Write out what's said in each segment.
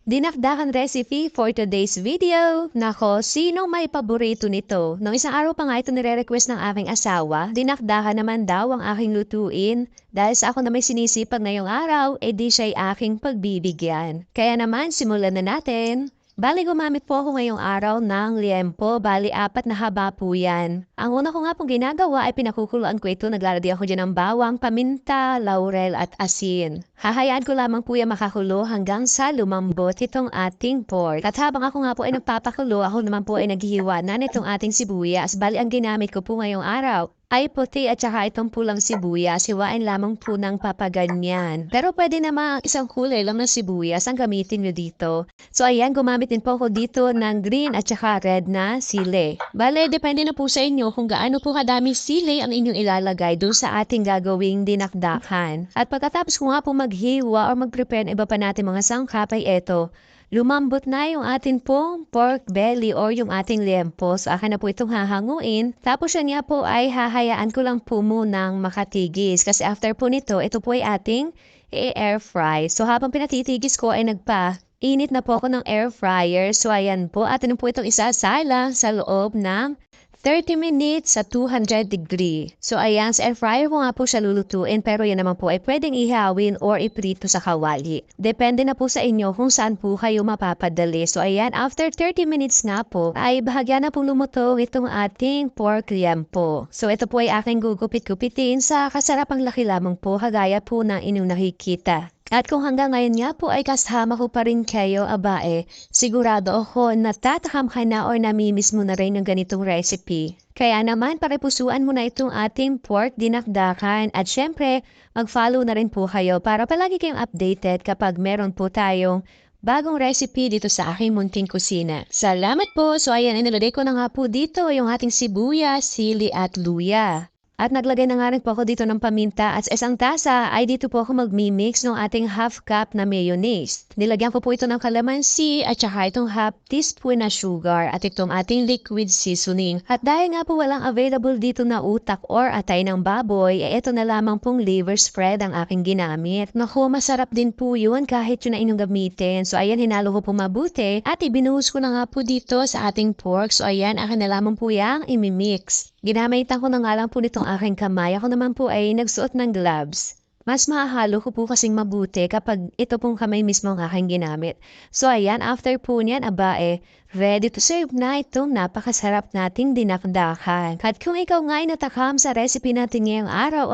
Dinakdakan recipe for today's video. Nako, sino may paborito nito? Nung isang araw pa nga ito nire-request ng aking asawa, dinakdakan naman daw ang aking lutuin. Dahil sa ako na may sinisipag ngayong araw, di siya'y aking pagbibigyan. Kaya naman, simulan na natin. Bali, gumamit po ako ngayong araw ng liempo. Bali, 4 na haba po yan. Ang una ko nga pong ginagawa ay pinakukuluan ko ito. Naglalagay ako dyan ng bawang, paminta, laurel at asin. Hahayaan ko lamang po yan makakulo hanggang sa lumambot itong ating pork. At habang ako nga po ay nagpapakulo, ako naman po ay naghihiwa na nitong ating sibuyas. Bali, ang ginamit ko po ngayong araw ay puti at saka itong pulang sibuyas, hiwain lamang po ng papaganyan. Pero pwede naman isang kulay lang ng sibuyas ang gamitin nyo dito. So ayan, gumamit din po ako dito ng green at saka red na sili. Bale, depende na po sa inyo kung gaano po kadaming sili ang inyong ilalagay dun sa ating gagawing dinakdakan. At pagkatapos ko nga po maghiwa or mag-prepare ng iba pa natin mga sangkap ay eto. Lumambot na yung atin pong pork belly or yung ating liempo. So, akin na po itong hahanguin. Tapos yan nga po ay hahayaan ko lang po munang makatigis. Kasi after po nito, ito po ay ating i-air fry. So, habang pinatitigis ko ay init na po ako ng air fryer. So, ayan po. Atin po itong isasala sa loob ng 30 minutes sa 200 degree. So ayan, sa air fryer ko nga po siya lulutuin pero yan naman po ay pwedeng ihawin or iprito sa kawali. Depende na po sa inyo kung saan po kayo mapapadali. So ayan, after 30 minutes nga po ay bahagya na po lumutong itong ating pork liempo. So ito po ay aking gugupit-gupitin sa kasarapang laki lamang po kagaya po ng inyong nakikita. At kung hanggang ngayon nga po ay kasama ko pa rin kayo, sigurado ako natatakam ka na or namimiss mo na rin ng ganitong recipe. Kaya naman, pakipusuan mo na itong ating pork dinakdakan at syempre, mag-follow na rin po kayo para palagi kayong updated kapag meron po tayong bagong recipe dito sa aking munting kusina. Salamat po! So ayan, inilagay ko na nga po dito yung ating sibuyas, sili at luya. At naglagay na nga rin po ako dito ng paminta at sa isang tasa ay dito po ako magmi-mix ng ating half cup na mayonnaise. Nilagyan ko po ito ng calamansi at saka itong half teaspoon na sugar at itong ating liquid seasoning. At dahil nga po walang available dito na utak or atay ng baboy, ito na lamang pong liver spread ang aking ginamit. Naku, masarap din po yun kahit yun na inyong gamitin. So ayan, hinalo ko po mabuti at ibinuhos ko na nga po dito sa ating pork. So ayan, akin na lamang po yang imimix. Ginamitan ko na nga lang po nitong aking kamay. Ako naman po ay nagsuot ng gloves. Mas mahahalo ko po kasing mabuti kapag ito pong kamay mismo ang aking ginamit. So ayan, after po niyan, ready to serve na itong napakasarap nating dinakdakan. At kung ikaw nga ay natakam sa recipe natin ngayong araw,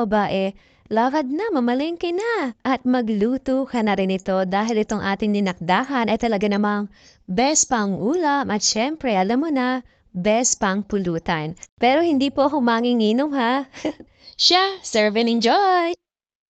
lakad na, mamalengke na. At magluto ka na rin ito dahil itong ating dinakdakan ay talaga namang best pang ulam at syempre, alam mo na, best pang pulutan. Pero hindi po ako manginginom ha. Siya, serve and enjoy!